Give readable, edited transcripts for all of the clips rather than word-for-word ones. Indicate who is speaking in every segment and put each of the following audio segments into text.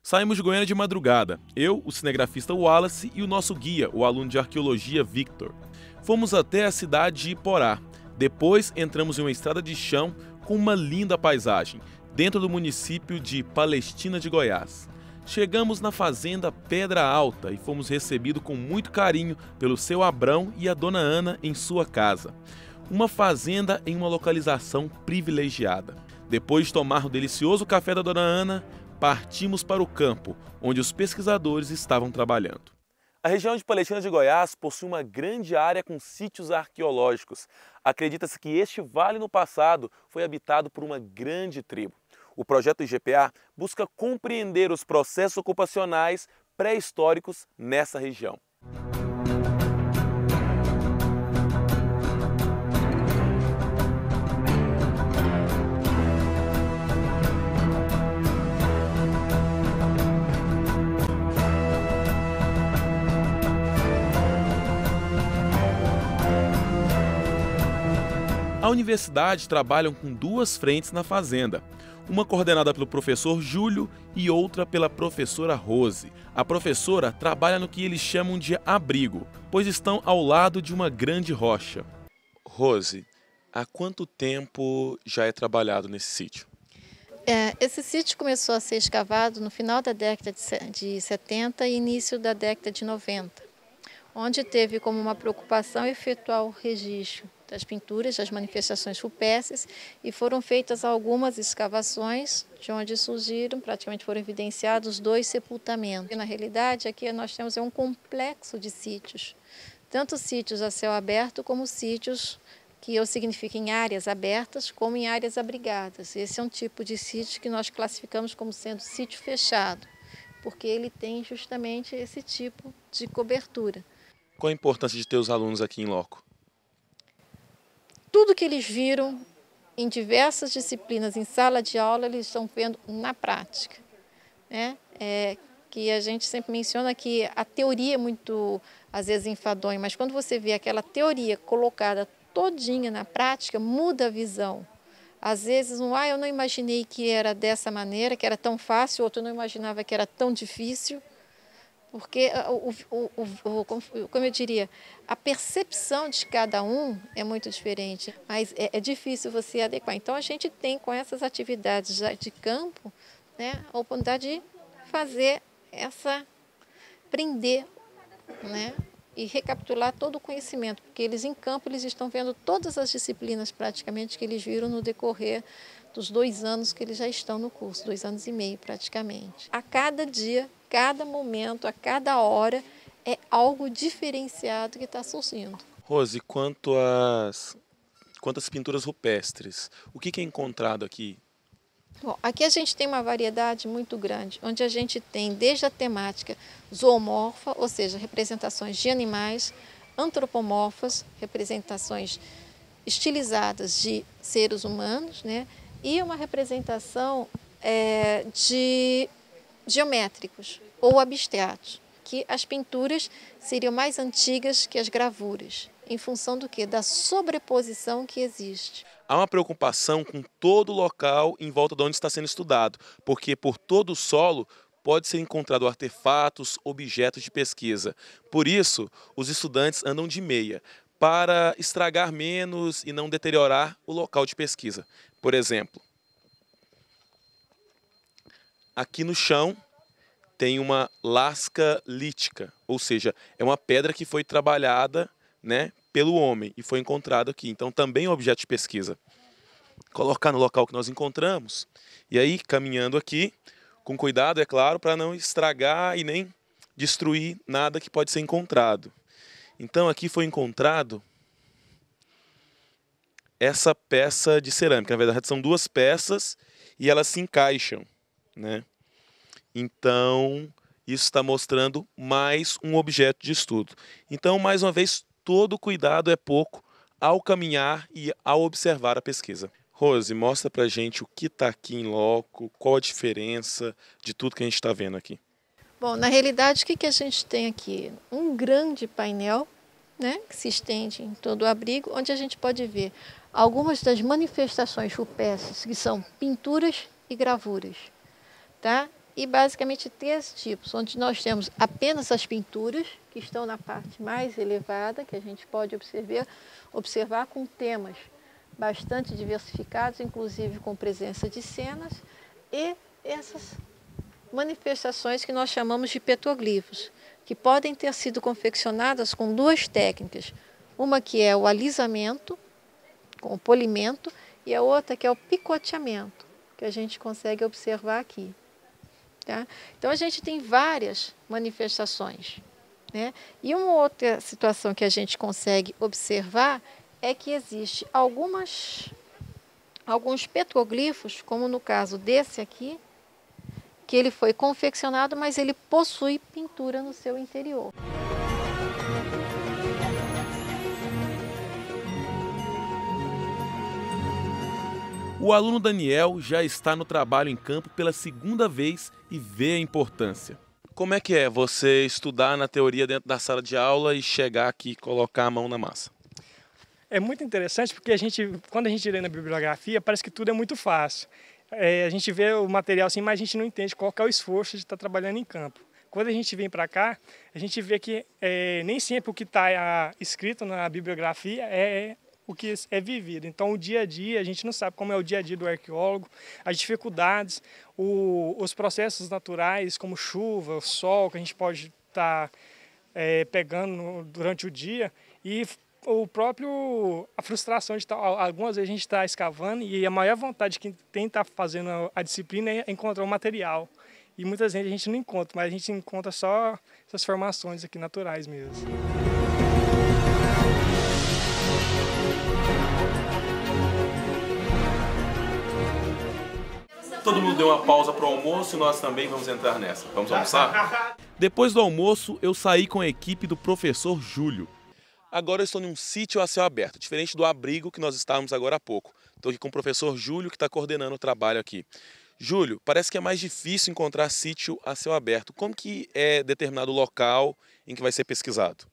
Speaker 1: Saímos de Goiânia de madrugada, eu, o cinegrafista Wallace e o nosso guia, o aluno de arqueologia Victor. Fomos até a cidade de Iporá. Depois entramos em uma estrada de chão com uma linda paisagem, dentro do município de Palestina de Goiás. Chegamos na fazenda Pedra Alta e fomos recebidos com muito carinho pelo seu Abrão e a dona Ana em sua casa. Uma fazenda em uma localização privilegiada. Depois de tomar o delicioso café da dona Ana, partimos para o campo, onde os pesquisadores estavam trabalhando. A região de Palestina de Goiás possui uma grande área com sítios arqueológicos. Acredita-se que este vale no passado foi habitado por uma grande tribo. O projeto IGPA busca compreender os processos ocupacionais pré-históricos nessa região. A universidade trabalha com duas frentes na fazenda, uma coordenada pelo professor Júlio e outra pela professora Rose. A professora trabalha no que eles chamam de abrigo, pois estão ao lado de uma grande rocha. Rose, há quanto tempo já é trabalhado nesse sítio?
Speaker 2: Esse sítio começou a ser escavado no final da década de 70 e início da década de 90, onde teve como uma preocupação efetuar o registro das pinturas, das manifestações rupestres, e foram feitas algumas escavações, de onde surgiram, praticamente foram evidenciados 2 sepultamentos. E, na realidade, aqui nós temos um complexo de sítios, tanto sítios a céu aberto como sítios que significa em áreas abertas como em áreas abrigadas. Esse é um tipo de sítio que nós classificamos como sendo sítio fechado, porque ele tem justamente esse tipo de cobertura.
Speaker 1: Qual a importância de ter os alunos aqui em loco?
Speaker 2: Tudo que eles viram em diversas disciplinas, em sala de aula, eles estão vendo na prática, né? Que a gente sempre menciona que a teoria é muito, às vezes, enfadonha, mas quando você vê aquela teoria colocada todinha na prática, muda a visão. Às vezes, eu não imaginei que era dessa maneira, que era tão fácil, outro não imaginava que era tão difícil. Porque, como eu diria, a percepção de cada um é muito diferente, mas é difícil você adequar. Então, a gente tem, com essas atividades de campo, né, a oportunidade de fazer prender, né, e recapitular todo o conhecimento, porque eles em campo eles estão vendo todas as disciplinas praticamente que eles viram no decorrer dos 2 anos que eles já estão no curso, 2 anos e meio praticamente. A cada dia, cada momento, a cada hora é algo diferenciado que está surgindo.
Speaker 1: Rose, quanto às pinturas rupestres, o que é encontrado aqui?
Speaker 2: Bom, aqui a gente tem uma variedade muito grande, onde a gente tem desde a temática zoomorfa, ou seja, representações de animais, antropomorfas, representações estilizadas de seres humanos, né? E uma representação de geométricos ou abstratos, que as pinturas seriam mais antigas que as gravuras, em função do quê? Da sobreposição que existe.
Speaker 1: Há uma preocupação com todo o local em volta de onde está sendo estudado, porque por todo o solo pode ser encontrado artefatos, objetos de pesquisa. Por isso, os estudantes andam de meia, para estragar menos e não deteriorar o local de pesquisa. Por exemplo, aqui no chão tem uma lasca lítica, ou seja, é uma pedra que foi trabalhada, né, pelo homem e foi encontrado aqui. Então também é um objeto de pesquisa. Colocar no local que nós encontramos e aí caminhando aqui, com cuidado, é claro, para não estragar e nem destruir nada que pode ser encontrado. Então aqui foi encontrado essa peça de cerâmica. Na verdade são 2 peças e elas se encaixam, né? Então isso está mostrando mais um objeto de estudo. Então, mais uma vez, todo cuidado é pouco ao caminhar e ao observar a pesquisa. Rose, mostra pra gente o que está aqui em loco, qual a diferença de tudo que a gente está vendo aqui.
Speaker 2: Bom, na realidade, o que a gente tem aqui? Um grande painel, né, que se estende em todo o abrigo, onde a gente pode ver algumas das manifestações rupestres, que são pinturas e gravuras, tá? e basicamente 3 tipos, onde nós temos apenas as pinturas, que estão na parte mais elevada, que a gente pode observar com temas bastante diversificados, inclusive com presença de cenas, e essas manifestações que nós chamamos de petroglifos, que podem ter sido confeccionadas com 2 técnicas. Uma que é o alisamento, com o polimento, e a outra que é o picoteamento, que a gente consegue observar aqui. Tá? Então, a gente tem várias manifestações, né? E uma outra situação que a gente consegue observar é que existe alguns petroglifos, como no caso desse aqui, que ele foi confeccionado, mas ele possui pintura no seu interior.
Speaker 1: O aluno Daniel já está no trabalho em campo pela 2ª vez e vê a importância. Como é que é você estudar na teoria dentro da sala de aula e chegar aqui e colocar a mão na massa?
Speaker 3: É muito interessante porque quando a gente lê na bibliografia, parece que tudo é muito fácil. A gente vê o material assim, mas a gente não entende qual que é o esforço de estar trabalhando em campo. Quando a gente vem para cá, a gente vê que nem sempre o que está escrito na bibliografia é o que é vivido. Então, o dia a dia, a gente não sabe como é o dia a dia do arqueólogo, as dificuldades, os processos naturais, como chuva, sol, que a gente pode estar pegando durante o dia, e a frustração de estar, algumas vezes a gente está escavando e a maior vontade de quem tem estar fazendo a disciplina é encontrar o material. E muitas vezes a gente não encontra, mas a gente encontra só essas formações aqui naturais mesmo.
Speaker 1: Todo mundo deu uma pausa para o almoço e nós também vamos entrar nessa. Vamos almoçar? Depois do almoço, eu saí com a equipe do professor Júlio. Agora eu estou em um sítio a céu aberto, diferente do abrigo que nós estávamos agora há pouco. Estou aqui com o professor Júlio, que está coordenando o trabalho aqui. Júlio, parece que é mais difícil encontrar sítio a céu aberto. Como que é determinado o local em que vai ser pesquisado?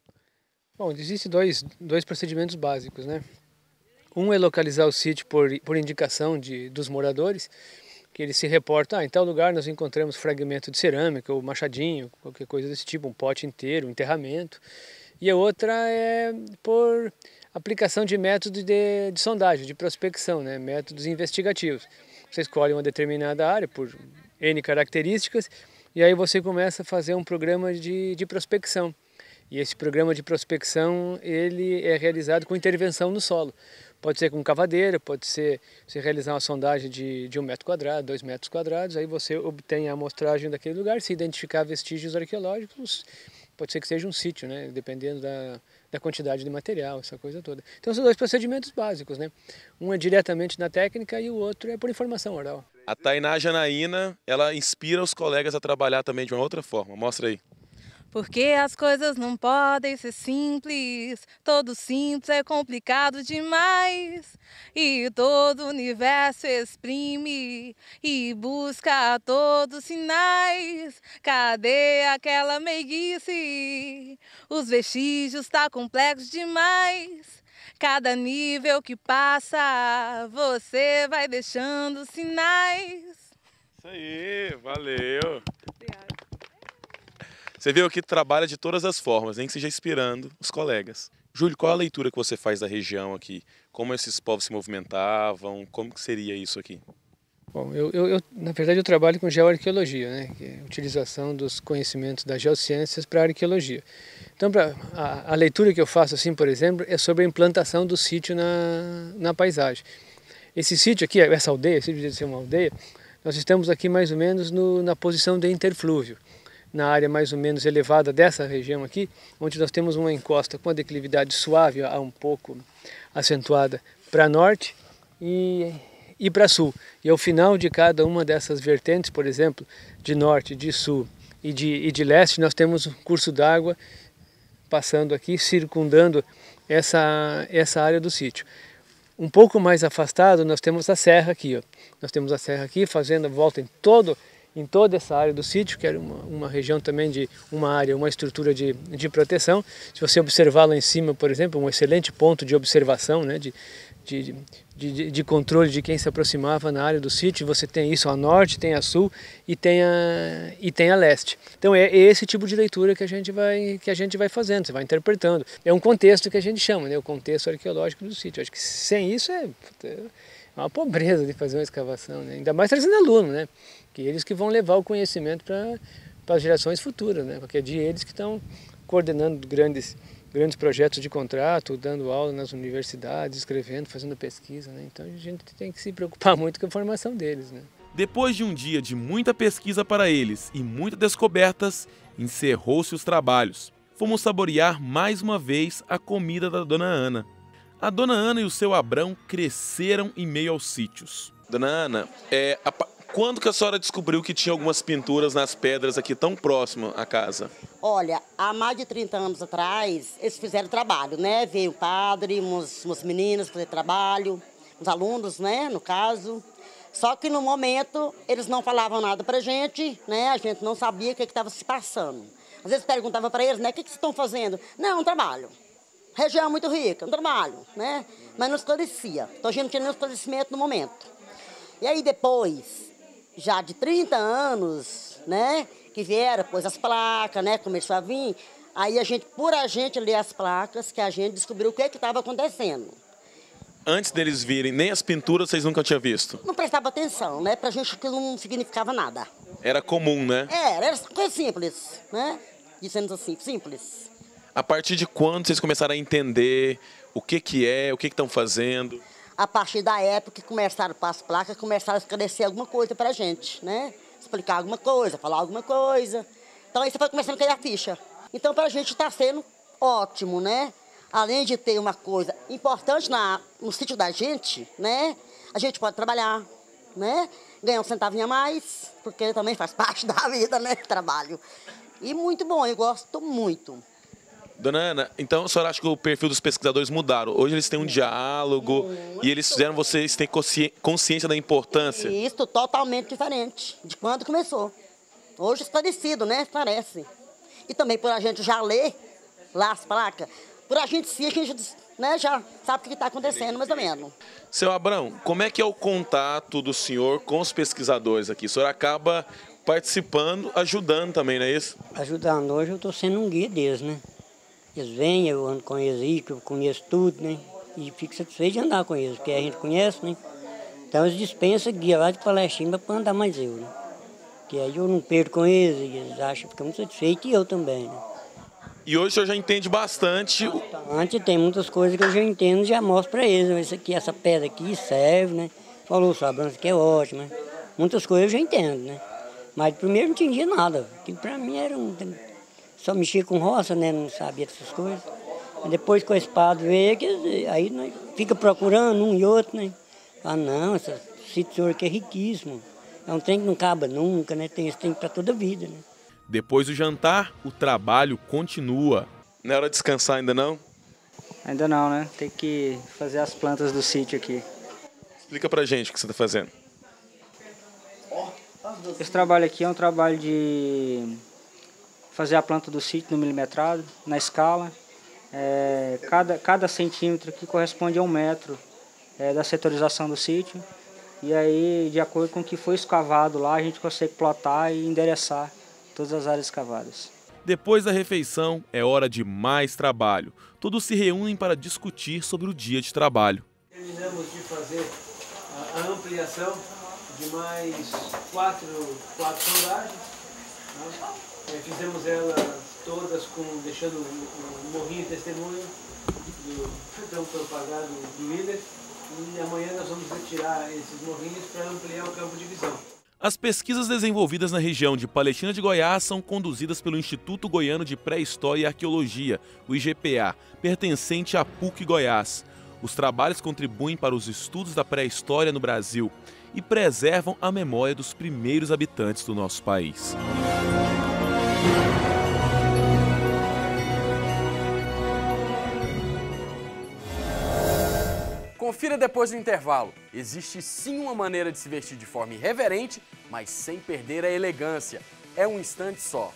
Speaker 4: Bom, existem dois procedimentos básicos, né? Um é localizar o sítio por indicação dos moradores, que eles se reportam, em tal lugar nós encontramos fragmento de cerâmica, ou machadinho, qualquer coisa desse tipo, um pote inteiro, um enterramento. E a outra é por aplicação de métodos de sondagem, de prospecção, né? Métodos investigativos. Você escolhe uma determinada área por N características e aí você começa a fazer um programa de prospecção. E esse programa de prospecção ele é realizado com intervenção no solo. Pode ser com cavadeira, pode ser você realizar uma sondagem de 1 metro quadrado, 2 metros quadrados, aí você obtém a amostragem daquele lugar, se identificar vestígios arqueológicos, pode ser que seja um sítio, né? Dependendo da quantidade de material, essa coisa toda. Então são 2 procedimentos básicos, né? Um é diretamente na técnica e o outro é por informação oral.
Speaker 1: A Tainá Janaína, ela inspira os colegas a trabalhar também de uma outra forma. Mostra aí.
Speaker 5: Porque as coisas não podem ser simples, todo simples é complicado demais. E todo o universo exprime e busca todos os sinais. Cadê aquela meiguice? Os vestígios tá complexo demais. Cada nível que passa, você vai deixando sinais.
Speaker 1: Isso aí, valeu.
Speaker 5: Obrigada.
Speaker 1: Você viu que trabalha de todas as formas, nem que seja inspirando os colegas. Júlio, qual a leitura que você faz da região aqui? Como esses povos se movimentavam? Como que seria isso aqui?
Speaker 4: Bom, na verdade eu trabalho com geoarqueologia, né? Que é a utilização dos conhecimentos das geociências para a arqueologia. Então, a leitura que eu faço, assim, por exemplo, é sobre a implantação do sítio na paisagem. Esse sítio aqui, essa aldeia, se devia ser uma aldeia, nós estamos aqui mais ou menos na posição de interflúvio, na área mais ou menos elevada dessa região aqui, onde nós temos uma encosta com a declividade suave, um pouco acentuada para norte e para sul. E ao final de cada uma dessas vertentes, por exemplo, de norte, de sul e de leste, nós temos um curso d'água passando aqui, circundando essa área do sítio. Um pouco mais afastado, nós temos a serra aqui, ó. Nós temos a serra aqui fazendo a volta em todo em toda essa área do sítio, que era uma região também de uma área, uma estrutura de proteção. Se você observar lá em cima, por exemplo, um excelente ponto de observação, né, de controle de quem se aproximava na área do sítio. Você tem isso a norte, tem a sul e tem a leste. Então é esse tipo de leitura que a gente vai fazendo, você vai interpretando. É um contexto que a gente chama, né, o contexto arqueológico do sítio. Acho que sem isso é uma pobreza de fazer uma escavação, né? Ainda mais trazendo aluno, né? Que eles que vão levar o conhecimento para as gerações futuras, né? Porque é de eles que estão coordenando grandes projetos de contrato, dando aula nas universidades, escrevendo, fazendo pesquisa, né? Então a gente tem que se preocupar muito com a formação deles, né?
Speaker 1: Depois de um dia de muita pesquisa para eles e muitas descobertas, encerrou-se os trabalhos. Fomos saborear mais uma vez a comida da Dona Ana. A Dona Ana e o seu Abrão cresceram em meio aos sítios. Dona Ana, quando que a senhora descobriu que tinha algumas pinturas nas pedras aqui tão próximo à casa?
Speaker 6: Olha, há mais de 30 anos atrás, eles fizeram trabalho, né? Veio o padre, umas meninas fazer trabalho, os alunos, né, no caso. Só que no momento, eles não falavam nada pra gente, né? A gente não sabia o que estava se passando. Às vezes perguntava para eles, né, o que vocês estão fazendo? Não, um trabalho. Região muito rica, um trabalho, né? Mas não esclarecia. Então a gente não tinha nenhum esclarecimento no momento. E aí depois, já de 30 anos, né, que vieram, pôs as placas, né, começou a vir, aí por a gente ler as placas, que a gente descobriu o que estava acontecendo.
Speaker 1: Antes deles virem, nem as pinturas vocês nunca tinham visto?
Speaker 6: Não prestava atenção, né, pra gente aquilo não significava nada.
Speaker 1: Era comum, né?
Speaker 6: Era coisa simples, né, dizendo assim, simples.
Speaker 1: A partir de quando vocês começaram a entender o que estão fazendo?
Speaker 6: A partir da época que começaram a as placas, começaram a esclarecer alguma coisa pra gente, né? Explicar alguma coisa, falar alguma coisa. Então aí você foi começando a cair a ficha. Então pra gente tá sendo ótimo, né? Além de ter uma coisa importante no sítio da gente, né? A gente pode trabalhar, né? Ganhar um centavinho a mais, porque também faz parte da vida, né? Trabalho. E muito bom, eu gosto muito.
Speaker 1: Dona Ana, então a senhora acha que o perfil dos pesquisadores mudaram? Hoje eles têm um diálogo e eles fizeram vocês terem consciência da importância?
Speaker 6: Isso, totalmente diferente de quando começou. Hoje esclarecido, né? Esclarece. E também por a gente já ler lá as placas, por a gente né, já sabe o que está acontecendo, mais ou menos.
Speaker 1: Seu Abrão, como é que é o contato do senhor com os pesquisadores aqui? O senhor acaba participando, ajudando também, não é isso?
Speaker 7: Ajudando. Hoje eu estou sendo um guia deles, né? Eles vêm, eu ando com eles aí, que eu conheço tudo, né? E fico satisfeito de andar com eles, porque a gente conhece, né? Então eles dispensam guia lá de Palestina para andar mais eu, né? Que aí eu não perco com eles, e eles acham que ficam muito satisfeitos e eu também, né?
Speaker 1: E hoje o senhor já entende bastante.
Speaker 7: Antes tem muitas coisas que eu já entendo, já mostro para eles. Isso aqui, essa pedra aqui serve, né? Falou, sua branca aqui é ótima, né? Muitas coisas eu já entendo, né? Mas primeiro não entendia nada. Aquilo para mim era só mexia com roça, né? Não sabia dessas coisas. Mas depois com a espada veio, aí nós fica procurando um e outro, né? Ah, não, esse sítio aqui é riquíssimo. É um trem que não acaba nunca, né? Tem esse trem para toda a vida, né?
Speaker 1: Depois do jantar, o trabalho continua. Não é hora de descansar ainda não?
Speaker 8: Ainda não, né? Tem que fazer as plantas do sítio aqui.
Speaker 1: Explica pra gente o que você está fazendo.
Speaker 8: Esse trabalho aqui é um trabalho de fazer a planta do sítio no milimetrado, na escala. Cada centímetro aqui corresponde a 1 metro da setorização do sítio. E aí, de acordo com o que foi escavado lá, a gente consegue plotar e endereçar todas as áreas escavadas.
Speaker 1: Depois da refeição, é hora de mais trabalho. Todos se reúnem para discutir sobre o dia de trabalho.
Speaker 9: Terminamos de fazer a ampliação de mais 4 sondagens. Fizemos elas todas deixando um morrinho de testemunho do tão propagado do líder. E amanhã nós vamos retirar esses morrinhos para ampliar o campo de visão.
Speaker 1: As pesquisas desenvolvidas na região de Palestina de Goiás são conduzidas pelo Instituto Goiano de Pré-História e Arqueologia, o IGPA, pertencente à PUC Goiás. Os trabalhos contribuem para os estudos da pré-história no Brasil e preservam a memória dos primeiros habitantes do nosso país.
Speaker 10: Confira depois do intervalo. Existe sim uma maneira de se vestir de forma irreverente, mas sem perder a elegância. É um instante só.